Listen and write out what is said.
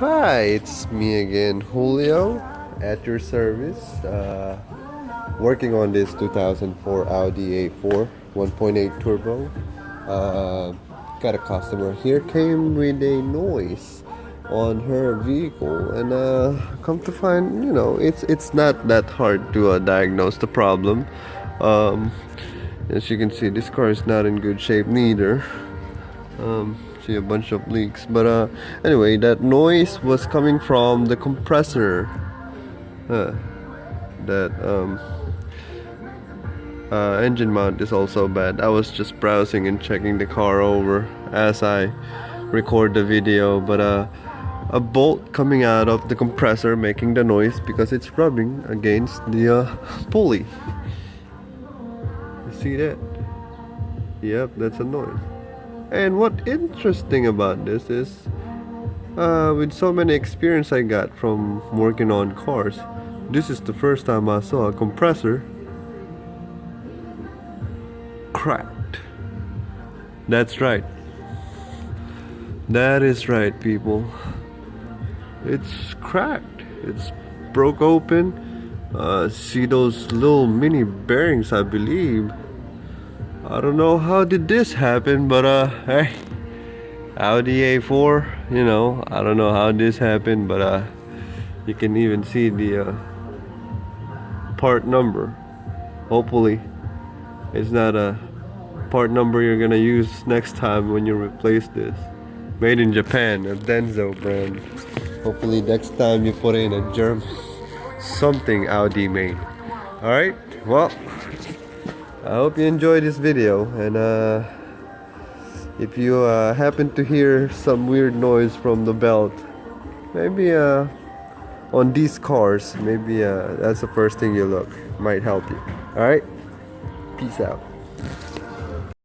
Hi, it's me again, Julio, at your service. Working on this 2004 Audi A4 1.8 turbo. Got a customer here, came with a noise on her vehicle, and come to find, it's not that hard to diagnose the problem. Um, as you can see, this car is not in good shape neither. See a bunch of leaks, but anyway, that noise was coming from the compressor. That engine mount is also bad. I was just browsing and checking the car over as I record the video, but a bolt coming out of the compressor making the noise because it's rubbing against the pulley. You see that? Yep, that's a noise. And what interesting about this is, with so many experience I got from working on cars, this is the first time I saw a compressor cracked. That's right. That is right, people. It's cracked. It's broke open. See those little mini bearings, I believe. I don't know how did this happen, but hey, Audi A4, I don't know how this happened, but you can even see the part number. Hopefully it's not a part number you're gonna use next time when you replace this. Made in Japan, a Denso brand. Hopefully next time you put in a German something Audi made. Alright, well, I hope you enjoyed this video, and if you happen to hear some weird noise from the belt, maybe on these cars, maybe that's the first thing you look. Might help you. Alright, peace out.